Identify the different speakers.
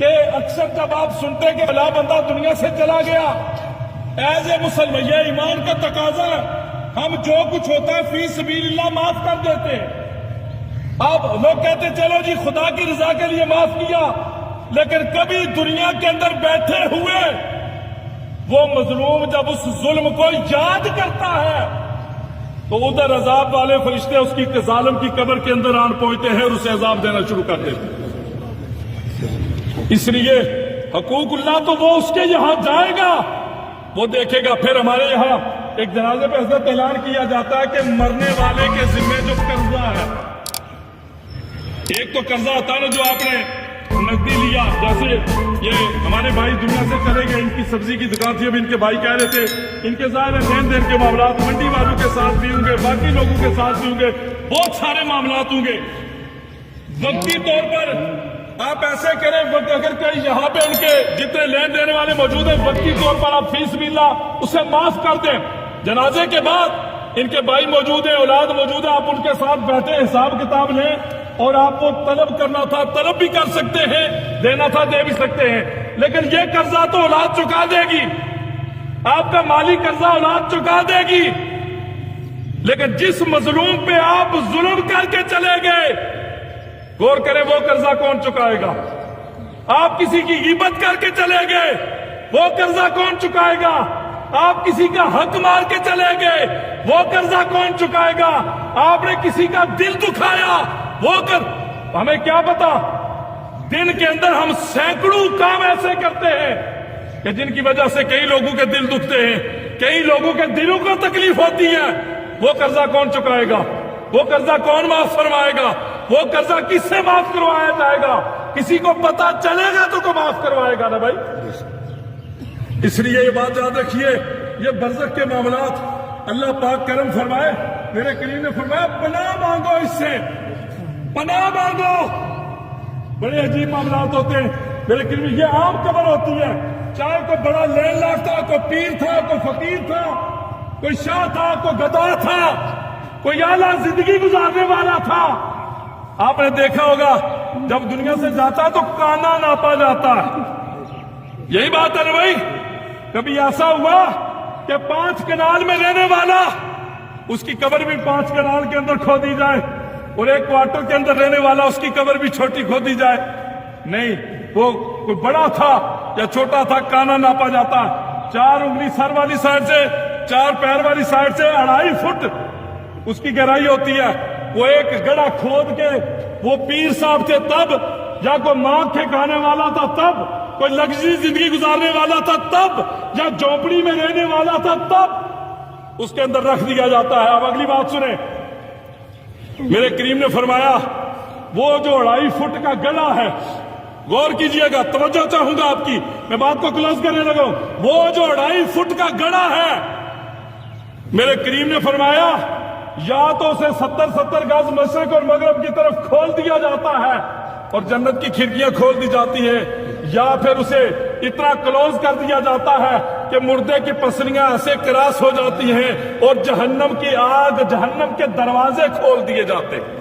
Speaker 1: کہ اکثر جب آپ سنتے کہ بلا بندہ دنیا سے چلا گیا، ایز اے مسلمان یہ ایمان کا تقاضا ہے، ہم جو کچھ ہوتا ہے فی سبیل اللہ معاف کر دیتے ہیں۔ اب لوگ کہتے چلو جی خدا کی رضا کے لیے معاف کیا، لیکن کبھی دنیا کے اندر بیٹھے ہوئے وہ مظلوم جب اس ظلم کو یاد کرتا ہے تو ادھر عذاب والے فرشتے اس کی ظالم کی قبر کے اندر آن پہنچتے ہیں اور اسے عذاب دینا شروع کر دیتے ہیں۔ اس لیے حقوق اللہ تو وہ اس کے یہاں جائے گا، وہ دیکھے گا۔ پھر ہمارے یہاں ایک جنازے پہ حضرت اعلان کیا جاتا ہے کہ مرنے والے کے ذمے جو قرضہ ہے، ایک تو قرضہ ہوتا ہے نا جو آپ نے نقدی لیا، جیسے یہ ہمارے بھائی دنیا سے چلے گئے، ان کی سبزی کی دکان تھی، اب ان کے بھائی کہہ رہے تھے ان کے ظاہر لین دین کے معاملات منڈی والوں کے ساتھ بھی ہوں گے، باقی لوگوں کے ساتھ بھی ہوں گے، بہت سارے معاملات ہوں گے۔ وقتی طور پر آپ ایسے کریں، اگر کہیں یہاں پہ ان کے جتنے لین دینے والے موجود ہیں، وقتی طور پر آپ فی سبیل اللہ اسے معاف کر دیں۔ جنازے کے بعد ان کے بھائی موجود ہیں، اولاد موجود ہے، آپ ان کے ساتھ بیٹھے حساب کتاب لیں، اور آپ کو طلب کرنا تھا طلب بھی کر سکتے ہیں، دینا تھا دے بھی سکتے ہیں، لیکن یہ قرضہ تو اولاد چکا دے گی، آپ کا مالی قرضہ اولاد چکا دے گی۔ لیکن جس مظلوم پہ آپ ظلم کر کے چلے گئے، غور کریں وہ قرضہ کون چکائے گا؟ آپ کسی کی غیبت کر کے چلے گئے، وہ قرضہ کون چکائے گا؟ آپ کسی کا حق مار کے چلے گئے، وہ قرضہ کون چکائے گا؟ آپ نے کسی کا دل دکھایا، وہ ہمیں کیا پتا، دن کے اندر ہم سینکڑوں کام ایسے کرتے ہیں کہ جن کی وجہ سے کئی لوگوں کے دل دکھتے ہیں، کئی لوگوں کے دلوں کو تکلیف ہوتی ہے۔ وہ قرضہ کون چکائے گا؟ وہ قرضہ کون معاف فرمائے گا؟ وہ قرضہ کس سے معاف کروایا جائے گا؟ کسی کو پتا چلے گا تو کو معاف کروائے گا نا بھائی۔ اس لیے یہ بات یاد رکھیے، یہ برزخ کے معاملات اللہ پاک کرم فرمائے، میرے کریم نے فرمایا پناہ مانگو اس سے، پناہ مانگو۔ بڑے عجیب معاملات ہوتے ہیں میرے کریم، یہ عام قبر ہوتی ہے، چاہے کوئی بڑا لین لاٹ تھا، کوئی پیر تھا، کوئی فقیر تھا، کوئی شاہ تھا، کوئی گدا تھا، کوئی اعلیٰ زندگی گزارنے والا تھا۔ آپ نے دیکھا ہوگا جب دنیا سے جاتا ہے تو کانا ناپا جاتا ہے، یہی بات ہے نا بھائی۔ کبھی ایسا ہوا کہ 5 کنال میں رہنے والا، اس کی قبر بھی 5 کنال کے اندر کھودی جائے، اور 1 کوارٹر کے اندر رہنے والا اس کی قبر بھی چھوٹی کھودی جائے؟ نہیں، وہ کوئی بڑا تھا یا چھوٹا تھا، کانا ناپا جاتا ہے۔ 4 انگلی سر والی سائڈ سے، 4 پیر والی سائڈ سے 2.5 فٹ اس کی گہرائی ہوتی ہے۔ وہ ایک گڑھا کھود کے، وہ پیر صاحب تھے تب، یا کوئی مانگ کے کھانے والا تھا تب، کوئی لگژری زندگی گزارنے والا تھا تب، یا جھونپڑی میں رہنے والا تھا تب، اس کے اندر رکھ دیا جاتا ہے۔ اب اگلی بات سنیں، میرے کریم نے فرمایا وہ جو 2.5 فٹ کا گڑھا ہے، غور کیجئے گا، توجہ چاہوں گا آپ کی، میں بات کو کلوز کرنے لگا ہوں، وہ جو 2.5 فٹ کا گڑھا ہے، میرے کریم نے فرمایا یا تو اسے 70 گز مشرق اور مغرب کی طرف کھول دیا جاتا ہے اور جنت کی کھڑکیاں کھول دی جاتی ہیں، یا پھر اسے اتنا کلوز کر دیا جاتا ہے کہ مردے کی پسلیاں ایسے کراس ہو جاتی ہیں اور جہنم کی آگ، جہنم کے دروازے کھول دیے جاتے ہیں۔